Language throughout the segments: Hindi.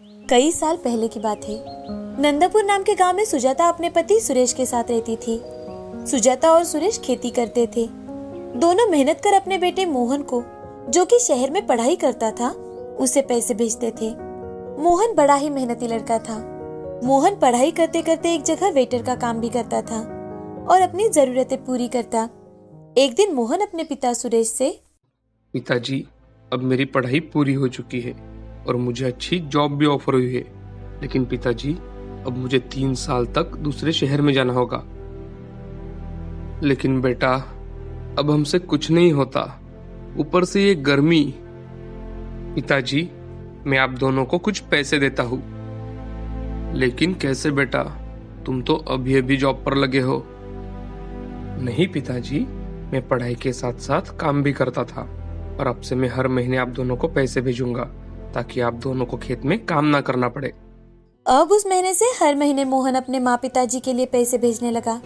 कई साल पहले की बात है। नंदापुर नाम के गांव में सुजाता अपने पति सुरेश के साथ रहती थी। सुजाता और सुरेश खेती करते थे। दोनों मेहनत कर अपने बेटे मोहन को, जो कि शहर में पढ़ाई करता था, उसे पैसे भेजते थे। मोहन बड़ा ही मेहनती लड़का था। मोहन पढ़ाई करते करते एक जगह वेटर का काम भी करता था और अपनी जरूरतें पूरी करता। एक दिन मोहन अपने पिता सुरेश से, पिताजी, अब मेरी पढ़ाई पूरी हो चुकी है और मुझे अच्छी जॉब भी ऑफर हुई है, लेकिन पिताजी अब मुझे 3 साल तक दूसरे शहर में जाना होगा। लेकिन बेटा, अब हमसे कुछ नहीं होता, ऊपर से ये गर्मी। पिताजी, मैं आप दोनों को कुछ पैसे देता हूँ। लेकिन कैसे बेटा, तुम तो अभी अभी जॉब पर लगे हो। नहीं पिताजी, मैं पढ़ाई के साथ साथ काम भी करता था और अब से मैं हर महीने आप दोनों को पैसे भेजूंगा ताकि आप दोनों को खेत में काम ना करना पड़े। अब उस महीने से हर महीने मोहन अपने माँ पिताजी के लिए पैसे भेजने लगा।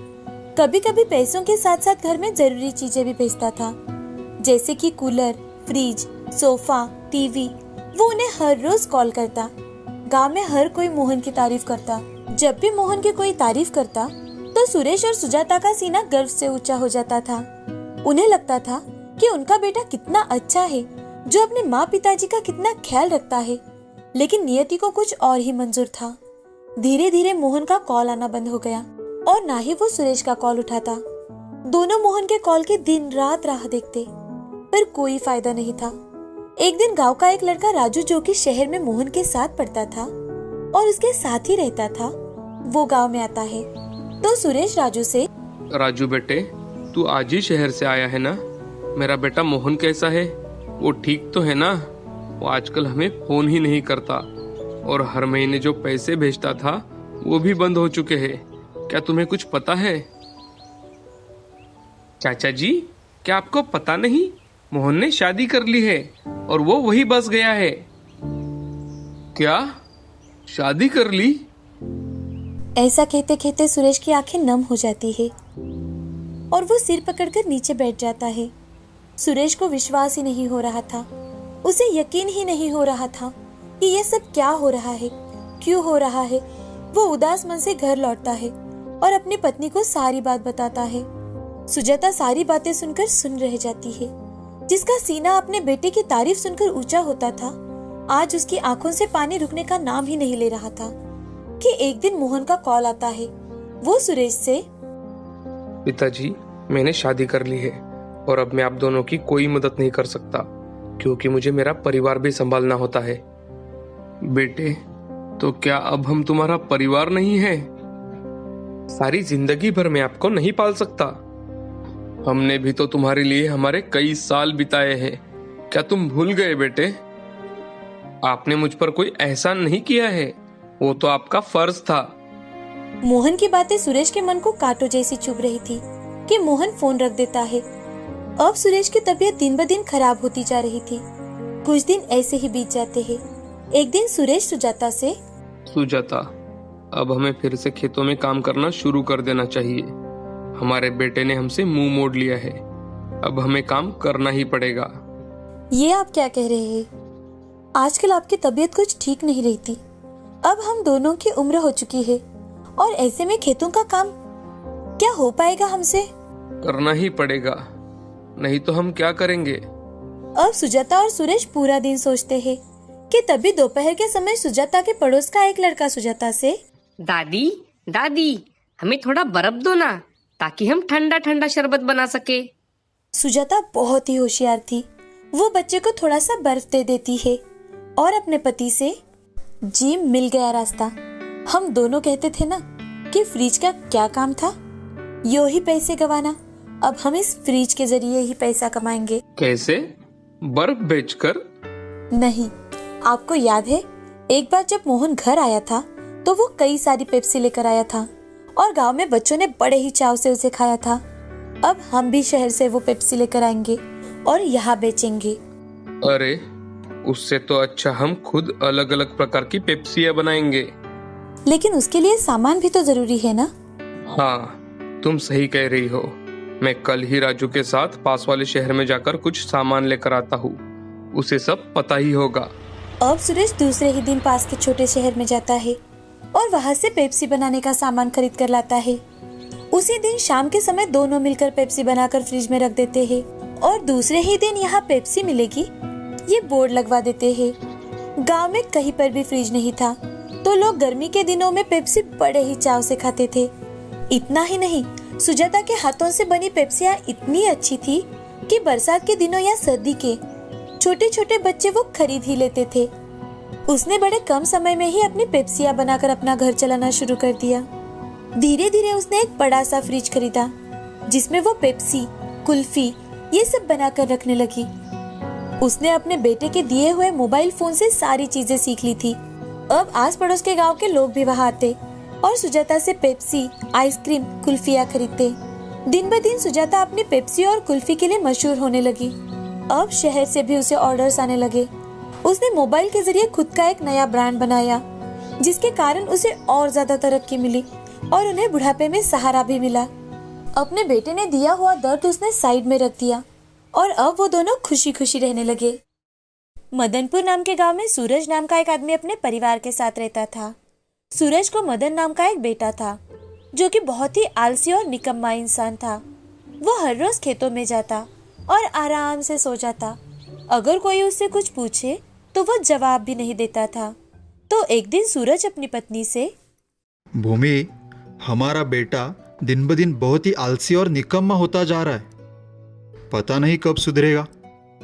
कभी कभी पैसों के साथ साथ घर में जरूरी चीजें भी भेजता था, जैसे कि कूलर, फ्रिज, सोफा, टीवी। वो उन्हें हर रोज कॉल करता। गांव में हर कोई मोहन की तारीफ करता। जब भी मोहन की कोई तारीफ करता तो सुरेश और सुजाता का सीना गर्व से ऊंचा हो जाता था। उन्हें लगता था कि उनका बेटा कितना अच्छा है, जो अपने माँ पिताजी का कितना ख्याल रखता है। लेकिन नियति को कुछ और ही मंजूर था। धीरे धीरे मोहन का कॉल आना बंद हो गया और ना ही वो सुरेश का कॉल उठाता। दोनों मोहन के कॉल की दिन रात राह देखते, पर कोई फायदा नहीं था। एक दिन गांव का एक लड़का राजू, जो कि शहर में मोहन के साथ पढ़ता था और उसके साथ ही रहता था, वो गांव में आता है। तो सुरेश राजू से, राजू बेटे, तू आज ही शहर से आया है ना? मेरा बेटा मोहन कैसा है? वो ठीक तो है ना? वो आजकल हमें फोन ही नहीं करता और हर महीने जो पैसे भेजता था वो भी बंद हो चुके हैं। क्या तुम्हें कुछ पता है? चाचा जी, क्या आपको पता नहीं? मोहन ने शादी कर ली है और वो वही बस गया है। क्या? शादी कर ली? ऐसा कहते कहते सुरेश की आंखें नम हो जाती है और वो सिर पकड़कर नीचे बैठ जाता है। सुरेश को विश्वास ही नहीं हो रहा था। उसे यकीन ही नहीं हो रहा था कि ये सब क्या हो रहा है, क्यों हो रहा है। वो उदास मन से घर लौटता है और अपनी पत्नी को सारी बात बताता है। सुजाता सारी बातें सुनकर सुन रह जाती है। जिसका सीना अपने बेटे की तारीफ सुनकर ऊंचा होता था, आज उसकी आंखों से पानी रुकने का नाम ही नहीं ले रहा था कि एक दिन मोहन का कॉल आता है। वो सुरेश से, पिताजी, मैंने शादी कर ली है और अब मैं आप दोनों की कोई मदद नहीं कर सकता, क्योंकि मुझे मेरा परिवार भी संभालना होता है। बेटे, तो क्या अब हम तुम्हारा परिवार नहीं है? सारी जिंदगी भर मैं आपको नहीं पाल सकता। हमने भी तो तुम्हारे लिए हमारे कई साल बिताए हैं। क्या तुम भूल गए बेटे? आपने मुझ पर कोई एहसान नहीं किया है, वो तो आपका फर्ज था। मोहन की बातें सुरेश के मन को कांटों जैसी चुभ रही थी कि मोहन फोन रख देता है। अब सुरेश की तबीयत दिन ब दिन खराब होती जा रही थी। कुछ दिन ऐसे ही बीत जाते हैं। एक दिन सुरेश सुजाता से, सुजाता, अब हमें फिर से खेतों में काम करना शुरू कर देना चाहिए। हमारे बेटे ने हमसे मुंह मोड़ लिया है, अब हमें काम करना ही पड़ेगा। ये आप क्या कह रहे हैं? आजकल आपकी तबीयत कुछ ठीक नहीं रहती। अब हम दोनों की उम्र हो चुकी है और ऐसे में खेतों का काम क्या हो पाएगा हमसे? करना ही पड़ेगा, नहीं तो हम क्या करेंगे? अब सुजाता और सुरेश पूरा दिन सोचते हैं कि तभी दोपहर के समय सुजाता के पड़ोस का एक लड़का सुजाता से, दादी दादी, हमें थोड़ा बर्फ दो ना, ताकि हम ठंडा ठंडा शरबत बना सके। सुजाता बहुत ही होशियार थी। वो बच्चे को थोड़ा सा बर्फ दे देती है और अपने पति से, जी मिल गया रास्ता। हम दोनों कहते थे ना कि फ्रिज का क्या काम था, यो ही पैसे गवाना। अब हम इस फ्रिज के जरिए ही पैसा कमाएंगे। कैसे? बर्फ बेचकर? नहीं, आपको याद है एक बार जब मोहन घर आया था तो वो कई सारी पेप्सी लेकर आया था और गांव में बच्चों ने बड़े ही चाव से उसे खाया था। अब हम भी शहर से वो पेप्सी लेकर आएंगे और यहाँ बेचेंगे। अरे, उससे तो अच्छा हम खुद अलग अलग प्रकार की पेप्सियां बनाएंगे। लेकिन उसके लिए सामान भी तो जरूरी है ना? हाँ, तुम सही कह रही हो। मैं कल ही राजू के साथ पास वाले शहर में जाकर कुछ सामान लेकर आता हूँ, उसे सब पता ही होगा। अब सूरज दूसरे ही दिन पास के छोटे शहर में जाता है और वहाँ से पेप्सी बनाने का सामान खरीद कर लाता है। उसी दिन शाम के समय दोनों मिलकर पेप्सी बनाकर फ्रिज में रख देते हैं और दूसरे ही दिन यहाँ पेप्सी मिलेगी ये बोर्ड लगवा देते हैं। गांव में कहीं पर भी फ्रिज नहीं था, तो लोग गर्मी के दिनों में पेप्सी बड़े ही चाव से खाते थे। इतना ही नहीं, सुजाता के हाथों से बनी पेप्सियाँ इतनी अच्छी थी कि बरसात के दिनों या सर्दी के छोटे छोटे बच्चे वो खरीद ही लेते थे। उसने बड़े कम समय में ही अपनी पेप्सियाँ बनाकर अपना घर चलाना शुरू कर दिया। धीरे धीरे उसने एक बड़ा सा फ्रिज खरीदा जिसमें वो पेप्सी, कुल्फी ये सब बनाकर रखने लगी। उसने अपने बेटे के दिए हुए मोबाइल फोन से सारी चीजें सीख ली थी। अब आस पड़ोस के गांव के लोग भी वहां आते और सुजाता से पेप्सी, आइसक्रीम, कुल्फियाँ खरीदते। दिन ब दिन सुजाता अपनी पेप्सी और कुल्फी के लिए मशहूर होने लगी। अब शहर से भी उसे ऑर्डर्स आने लगे। उसने मोबाइल के जरिए खुद का एक नया ब्रांड बनाया जिसके कारण उसे और ज्यादा तरक्की मिली और उन्हें बुढ़ापे में सहारा भी मिला। अपने बेटे ने दिया हुआ दर्द उसने साइड में रख दिया और अब वो दोनों खुशी खुशी रहने लगे। मदनपुर नाम के गांव में सूरज नाम का एक आदमी अपने परिवार के साथ रहता था। सूरज को मदन नाम का एक बेटा था जो कि बहुत ही आलसी और निकम्मा इंसान था। वो हर रोज खेतों में जाता और आराम से सो जाता। अगर कोई उससे कुछ पूछे तो वो जवाब भी नहीं देता था। तो एक दिन सूरज अपनी पत्नी से, भूमि, हमारा बेटा दिन ब दिन बहुत ही आलसी और निकम्मा होता जा रहा है, पता नहीं कब सुधरेगा।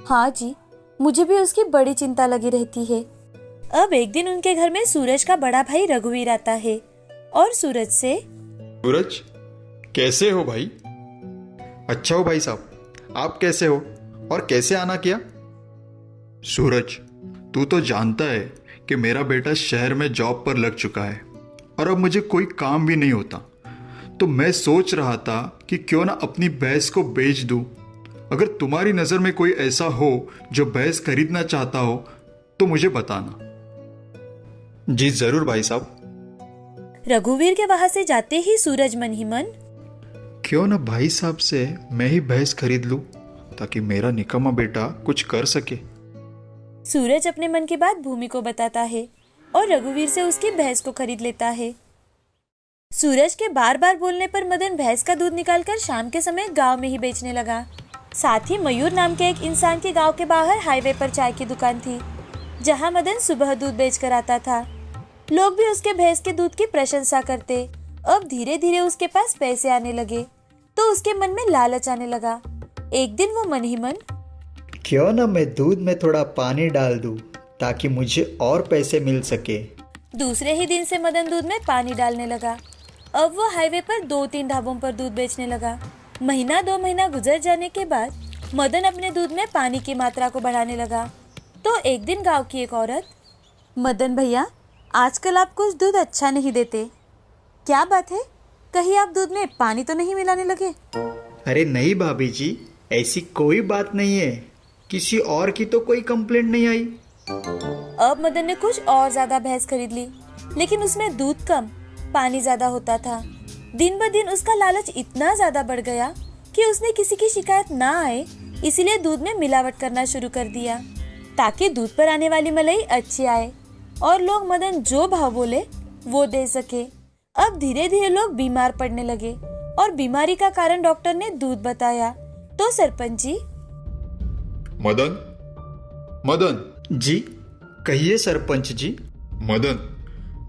हाँ जी, मुझे भी उसकी बड़ी चिंता लगी रहती है। अब एक दिन उनके घर में सूरज का बड़ा भाई रघुवीर आता है और सूरज से, सूरज, कैसे हो भाई? अच्छा हो भाई साहब, आप कैसे हो और कैसे आना किया? सूरज, तू तो जानता है कि मेरा बेटा शहर में जॉब पर लग चुका है और अब मुझे कोई काम भी नहीं होता, तो मैं सोच रहा था कि क्यों ना अपनी भैंस को बेच दूं। अगर तुम्हारी नजर में कोई ऐसा हो जो भैंस खरीदना चाहता हो तो मुझे बताना। जी जरूर भाई साहब। रघुवीर के वहां से जाते ही सूरज मन ही मन, क्यों ना भाई साहब से मैं ही भैंस खरीद लूं ताकि मेरा निकम्मा बेटा कुछ कर सके। सूरज अपने मन की बात भूमि को बताता है और रघुवीर से उसकी भैंस को खरीद लेता है। सूरज के बार बार बोलने पर मदन भैंस का दूध निकालकर शाम के समय गांव में ही बेचने लगा। साथ ही मयूर नाम के एक इंसान के गांव के बाहर हाईवे पर चाय की दुकान थी जहां मदन सुबह दूध बेचकर आता था। लोग भी उसके भैंस के दूध की प्रशंसा करते। अब धीरे धीरे उसके पास पैसे आने लगे तो उसके मन में लालच आने लगा। एक दिन वो मन ही मन, क्यों ना मैं दूध में थोड़ा पानी डाल दूं ताकि मुझे और पैसे मिल सके। दूसरे ही दिन से मदन दूध में पानी डालने लगा। अब वो हाईवे पर 2-3 ढाबों पर दूध बेचने लगा। महीना 2 महीना गुजर जाने के बाद मदन अपने दूध में पानी की मात्रा को बढ़ाने लगा। तो एक दिन गांव की एक औरत, मदन भैया, आजकल आप कुछ दूध अच्छा नहीं देते, क्या बात है? कहीं आप दूध में पानी तो नहीं मिलाने लगे? अरे नहीं भाभी जी, ऐसी कोई बात नहीं है, किसी और की तो कोई कंप्लेंट नहीं आई। अब मदन ने कुछ और ज्यादा भैंस खरीद ली, लेकिन उसमें दूध कम, पानी ज्यादा होता था। दिन ब दिन उसका लालच इतना ज्यादा बढ़ गया कि उसने किसी की शिकायत ना आए इसीलिए दूध में मिलावट करना शुरू कर दिया ताकि दूध पर आने वाली मलाई अच्छी आए और लोग मदन जो भाव बोले वो दे सके। अब धीरे धीरे लोग बीमार पड़ने लगे और बीमारी का कारण डॉक्टर ने दूध बताया। तो सरपंच जी, मदन, मदन जी कहिए सरपंच जी। मदन,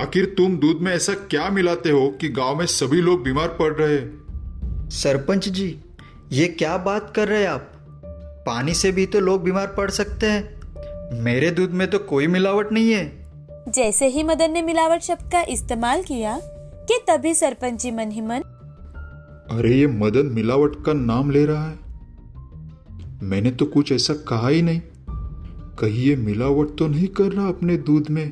आखिर तुम दूध में ऐसा क्या मिलाते हो कि गांव में सभी लोग बीमार पड़ रहे हैं? सरपंच जी, ये क्या बात कर रहे हैं आप? पानी से भी तो लोग बीमार पड़ सकते हैं। मेरे दूध में तो कोई मिलावट नहीं है। जैसे ही मदन ने मिलावट शब्द का इस्तेमाल किया कि तभी सरपंच जी मन ही मन, अरे ये मदन मिलावट का नाम ले रहा है, मैंने तो कुछ ऐसा कहा ही नहीं, कहीं ये मिलावट तो नहीं कर रहा अपने दूध में।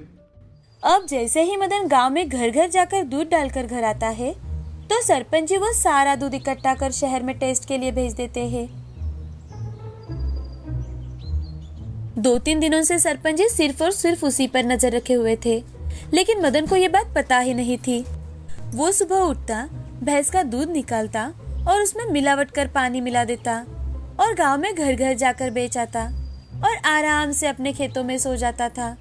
अब जैसे ही मदन गांव में घर घर जाकर दूध डालकर घर आता है तो सरपंच जी वो सारा दूध इकट्ठा कर शहर में टेस्ट के लिए भेज देते हैं। 2-3 दिनों से सरपंच जी सिर्फ और सिर्फ उसी पर नजर रखे हुए थे, लेकिन मदन को ये बात पता ही नहीं थी। वो सुबह उठता, भैंस का दूध निकालता और उसमें मिलावट कर पानी मिला देता और गांव में घर घर जाकर बेच आता और आराम से अपने खेतों में सो जाता था।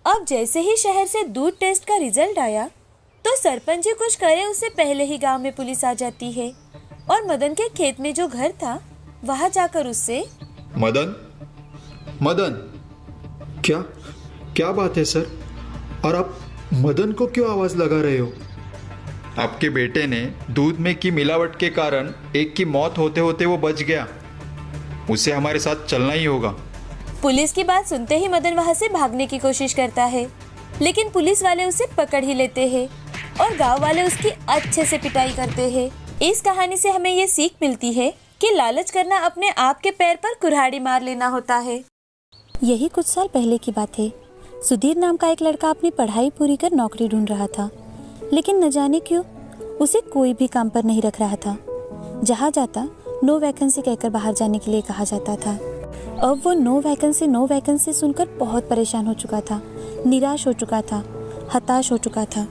अब जैसे ही शहर से दूध टेस्ट का रिजल्ट आया तो सरपंच जी कुछ करे उससे पहले ही गांव में पुलिस आ जाती है और मदन के खेत में जो घर था वहां जाकर उससे मदन, मदन, क्या क्या बात है सर? और आप मदन को क्यों आवाज लगा रहे हो? आपके बेटे ने दूध में की मिलावट के कारण एक की मौत होते होते वो बच गया। उसे हमारे साथ चलना ही होगा। पुलिस की बात सुनते ही मदन वहां से भागने की कोशिश करता है, लेकिन पुलिस वाले उसे पकड़ ही लेते हैं और गांव वाले उसकी अच्छे से पिटाई करते हैं। इस कहानी से हमें ये सीख मिलती है कि लालच करना अपने आप के पैर पर कुल्हाड़ी मार लेना होता है। यही कुछ साल पहले की बात है। सुधीर नाम का एक लड़का अपनी पढ़ाई पूरी कर नौकरी ढूंढ रहा था, लेकिन न जाने क्यों उसे कोई भी काम पर नहीं रख रहा था। जहाँ जाता नो वैकेंसी कहकर बाहर जाने के लिए कहा जाता था। अब वो नो वैकेंसी सुनकर बहुत परेशान हो चुका था, निराश हो चुका था, हताश हो चुका था।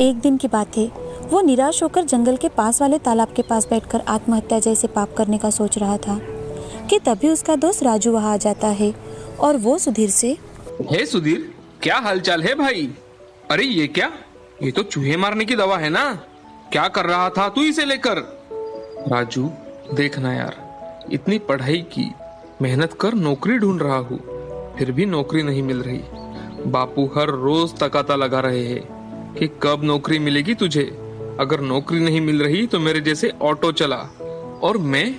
एक दिन की बात है, वो निराश होकर जंगल के पास वाले तालाब के पास बैठकर आत्महत्या जैसे पाप करने का सोच रहा था कि तभी उसका दोस्त राजू वहाँ आ जाता है और वो सुधीर से, हे सुधीर, क्या हालचाल है भाई? अरे ये क्या? ये तो चूहे मारने की दवा है ना? क्या कर रहा था तू इसे लेकर? राजू देखना यार, इतनी पढ़ाई की, मेहनत कर नौकरी ढूंढ रहा हूँ, फिर भी नौकरी नहीं मिल रही। बापू हर रोज तकाता लगा रहे हैं कि कब नौकरी मिलेगी तुझे। अगर नौकरी नहीं मिल रही तो मेरे जैसे ऑटो चला। और मैं,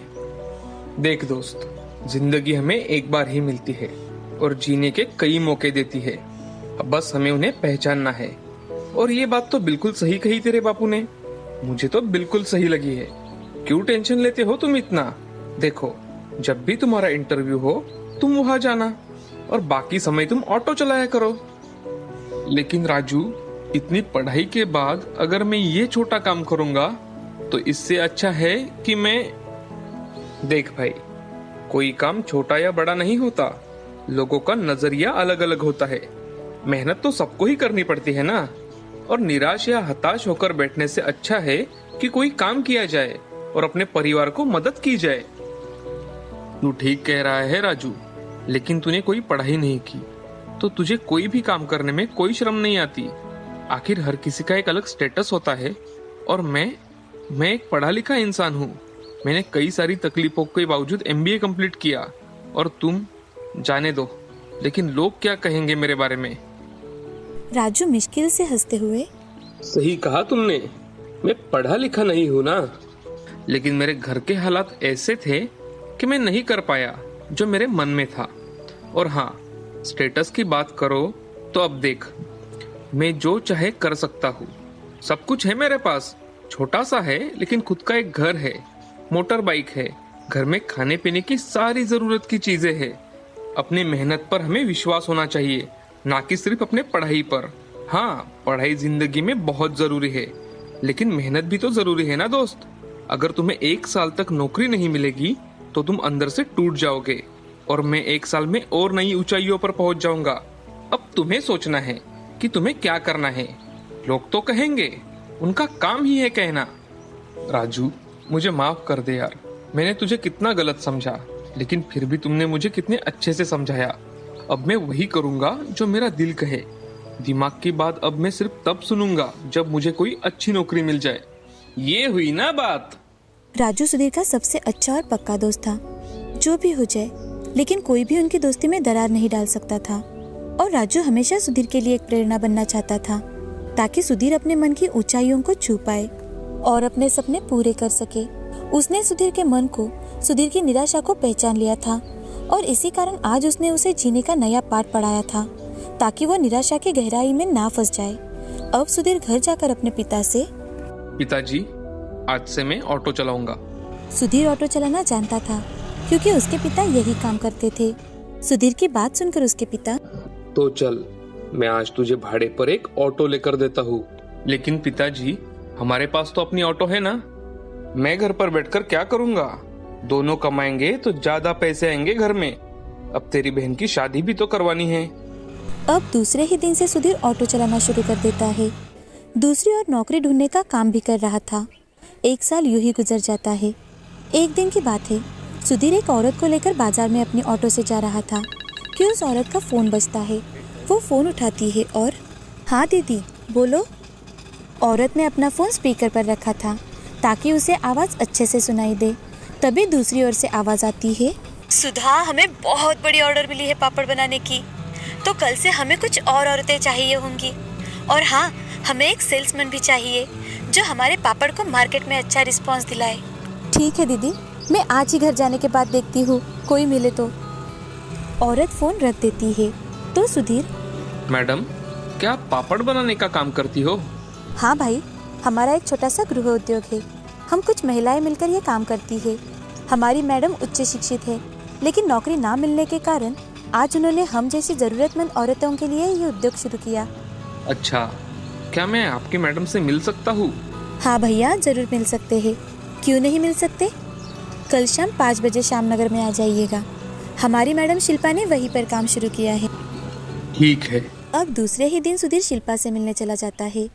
देख दोस्त, जिंदगी हमें एक बार ही मिलती है और जीने के कई मौके देती है। अब बस हमें उन्हें पहचानना है। और ये बात तो बिल्कुल सही कही तेरे बापू ने, मुझे तो बिल्कुल सही लगी है। क्यों टेंशन लेते हो तुम इतना? देखो, जब भी तुम्हारा इंटरव्यू हो तुम वहां जाना और बाकी समय तुम ऑटो चलाया करो। लेकिन राजू, इतनी पढ़ाई के बाद अगर मैं ये छोटा काम करूंगा तो इससे अच्छा है कि मैं, देख भाई, कोई काम छोटा या बड़ा नहीं होता, लोगों का नजरिया अलग अलग होता है। मेहनत तो सबको ही करनी पड़ती है ना। और निराश या हताश होकर बैठने से अच्छा है कि कोई काम किया जाए और अपने परिवार को मदद की जाए। तू ठीक कह रहा है राजू, लेकिन तूने कोई पढ़ाई नहीं की तो तुझे कोई भी काम करने में कोई शर्म नहीं आती। आखिर हर किसी का एक अलग स्टेटस होता है और मैं एक पढ़ा लिखा इंसान हूँ। मैंने कई सारी तकलीफों के बावजूद MBA कंप्लीट किया और तुम, जाने दो, लेकिन लोग क्या कहेंगे मेरे बारे में? राजू मुश्किल से हंसते हुए, सही कहा तुमने, मैं पढ़ा लिखा नहीं हूँ ना, लेकिन मेरे घर के हालात ऐसे थे कि मैं नहीं कर पाया जो मेरे मन में था। और हाँ, स्टेटस की बात करो तो अब देख, मैं जो चाहे कर सकता हूँ। सब कुछ है मेरे पास, छोटा सा है लेकिन खुद का एक घर है, मोटर बाइक है, घर में खाने पीने की सारी जरूरत की चीजें हैं। अपनी मेहनत पर हमें विश्वास होना चाहिए, ना कि सिर्फ अपने पढ़ाई पर। हाँ, पढ़ाई जिंदगी में बहुत जरूरी है, लेकिन मेहनत भी तो जरूरी है ना दोस्त। अगर तुम्हें 1 साल तक नौकरी नहीं मिलेगी तो तुम अंदर से टूट जाओगे और मैं 1 साल में और नई ऊंचाइयों पर पहुंच जाऊंगा। अब तुम्हें सोचना है कि तुम्हें क्या करना है। लोग तो कहेंगे, उनका काम ही है कहना। राजू, मुझे माफ कर दे यार, मैंने तुझे कितना गलत समझा, लेकिन फिर भी तुमने मुझे कितने अच्छे से समझाया। अब मैं वही करूंगा जो मेरा दिल कहे। दिमाग की बात अब मैं सिर्फ तब सुनूंगा जब मुझे कोई अच्छी नौकरी मिल जाए। ये हुई ना बात? राजू सुधीर का सबसे अच्छा और पक्का दोस्त था। जो भी हो जाए, लेकिन कोई भी उनकी दोस्ती में दरार नहीं डाल सकता था। और राजू हमेशा सुधीर के लिए एक प्रेरणा बनना चाहता था, ताकि सुधीर अपने मन की ऊंचाइयों को छू पाए और अपने सपने पूरे कर सके। उसने सुधीर के मन को, सुधीर की निराशा को पहचान लिया था और इसी कारण आज उसने उसे जीने का नया पाठ पढ़ाया था, ताकि वो निराशा की गहराई में ना फंस जाए। अब सुधीर घर जाकर अपने पिता से, पिताजी, आज से मैं ऑटो चलाऊंगा। सुधीर ऑटो चलाना जानता था क्योंकि उसके पिता यही काम करते थे। सुधीर की बात सुनकर उसके पिता, तो चल, मैं आज तुझे भाड़े पर एक ऑटो लेकर देता हूँ। लेकिन पिताजी, हमारे पास तो अपनी ऑटो है ना, मैं घर पर बैठकर क्या करूँगा? दोनों कमाएंगे तो ज्यादा पैसे आएंगे घर में। अब तेरी बहन की शादी भी तो करवानी है। अब दूसरे ही दिन से सुधीर ऑटो चलाना शुरू कर देता है। दूसरी ओर नौकरी ढूंढने का काम भी कर रहा था। 1 साल यूं ही गुजर जाता है। एक दिन की बात है, सुधीर एक औरत को लेकर बाजार में अपनी ऑटो से जा रहा था कि उस औरत का फोन बजता है वो फोन उठाती है और हाँ दीदी बोलो। औरत ने अपना फोन स्पीकर पर रखा था ताकि उसे आवाज़ अच्छे से सुनाई दे। तभी दूसरी ओर से आवाज़ आती है, सुधा हमें बहुत बड़ी ऑर्डर मिली है पापड़ बनाने की, तो कल से हमें कुछ और औरतें चाहिए होंगी। और हाँ, हमें एक सेल्समैन भी चाहिए जो हमारे पापड़ को मार्केट में अच्छा रिस्पॉन्स दिलाए। ठीक है दीदी, मैं आज ही घर जाने के बाद देखती हूँ कोई मिले तो। औरत फोन रख देती है तो सुधीर, मैडम क्या आप पापड़ बनाने का काम करती हो? हाँ भाई, हमारा एक छोटा सा गृह उद्योग है। हम कुछ महिलाएं मिलकर ये काम करती है। हमारी मैडम उच्च शिक्षित है, लेकिन नौकरी ना मिलने के कारण आज उन्होंने हम जैसी जरूरतमंद औरतों के लिए ये उद्योग शुरू किया। अच्छा, क्या मैं आपकी मैडम से मिल सकता हूँ? हाँ भैया, जरूर मिल सकते हैं। क्यों नहीं मिल सकते? कल शाम 5 बजे श्यामनगर में आ जाइएगा। हमारी मैडम शिल्पा ने वहीं पर काम शुरू किया है। ठीक है। अब दूसरे ही दिन सुधीर शिल्पा से मिलने चला जाता है।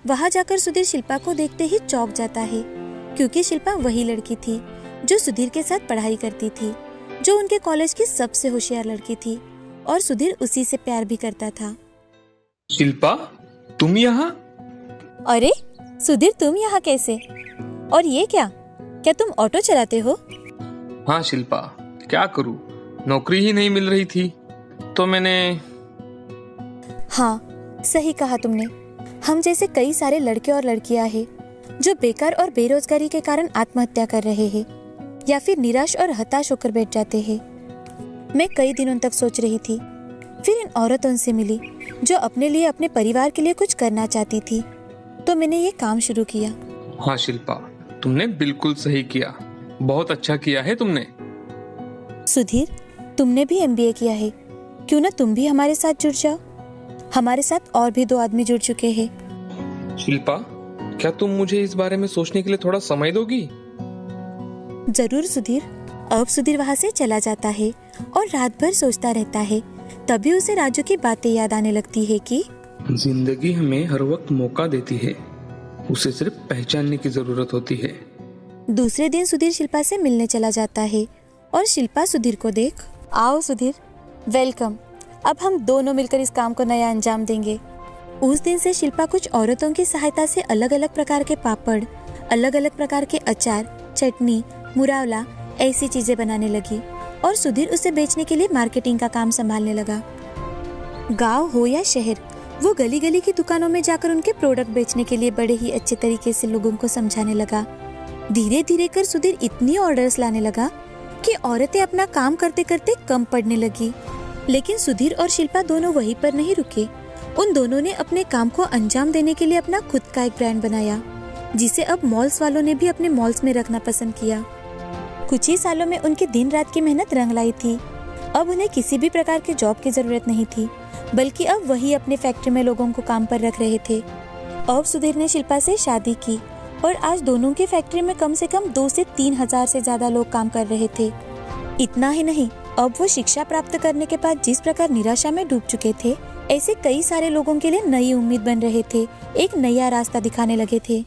वहाँ जाकर सुधीर शिल्पा को देखते ही चौंक जाता है, क्योंकि शिल्पा वही लड़की थी जो सुधीर के साथ पढ़ाई करती थी, जो उनके कॉलेज की सबसे होशियार लड़की थी और सुधीर उसी से प्यार भी करता था। शिल्पा, तुम यहाँ? अरे सुधीर, तुम यहाँ कैसे? और ये क्या तुम ऑटो चलाते हो? हाँ शिल्पा, क्या करूँ, नौकरी ही नहीं मिल रही थी तो मैंने। हाँ, सही कहा तुमने। हम जैसे कई सारे लड़के और लड़कियां हैं जो बेकार और बेरोजगारी के कारण आत्महत्या कर रहे हैं या फिर निराश और हताश होकर बैठ जाते हैं। मैं कई दिनों तक सोच रही थी, फिर इन औरतों से मिली जो अपने लिए, अपने परिवार के लिए कुछ करना चाहती थी, तो मैंने ये काम शुरू किया। हाँ शिल्पा, तुमने बिल्कुल सही किया, बहुत अच्छा किया है तुमने। सुधीर, तुमने भी MBA किया है, क्यों ना तुम भी हमारे साथ जुड़ जाओ। हमारे साथ और भी 2 आदमी जुड़ चुके हैं। शिल्पा, क्या तुम मुझे इस बारे में सोचने के लिए थोड़ा समय दोगी? जरूर सुधीर। अब सुधीर वहाँ से चला जाता है और रात भर सोचता रहता है। तभी उसे राजू की बातें याद आने लगती है कि जिंदगी हमें हर वक्त मौका देती है, उसे सिर्फ पहचानने की जरूरत होती है। दूसरे दिन सुधीर शिल्पा से मिलने चला जाता है और शिल्पा सुधीर को देख, आओ सुधीर, वेलकम। अब हम दोनों मिलकर इस काम को नया अंजाम देंगे। उस दिन से शिल्पा कुछ औरतों की सहायता से अलग अलग प्रकार के पापड़, अलग अलग प्रकार के अचार, चटनी, मुरावला ऐसी चीजें बनाने लगी और सुधीर उसे बेचने के लिए मार्केटिंग का काम संभालने लगा। गांव हो या शहर, वो गली गली की दुकानों में जाकर उनके प्रोडक्ट बेचने के लिए बड़े ही अच्छे तरीके से लोगों को समझाने लगा। धीरे धीरे कर सुधीर इतनी ऑर्डर्स लाने लगा कि औरतें अपना काम करते करते कम पड़ने लगी। लेकिन सुधीर और शिल्पा दोनों वहीं पर नहीं रुके। उन दोनों ने अपने काम को अंजाम देने के लिए अपना खुद का एक ब्रांड बनाया, जिसे अब मॉल्स वालों ने भी अपने मॉल्स में रखना पसंद किया। कुछ ही सालों में उनकी दिन रात की मेहनत रंग लाई थी। अब उन्हें किसी भी प्रकार की जॉब की जरूरत नहीं थी, बल्कि अब वही अपने फैक्ट्री में लोगों को काम पर रख रहे थे। अब सुधीर ने शिल्पा से शादी की और आज दोनों की फैक्ट्री में कम से कम 2 से 3 हजार से ज्यादा लोग काम कर रहे थे। इतना ही नहीं, अब वो शिक्षा प्राप्त करने के बाद जिस प्रकार निराशा में डूब चुके थे, ऐसे कई सारे लोगों के लिए नई उम्मीद बन रहे थे, एक नया रास्ता दिखाने लगे थे।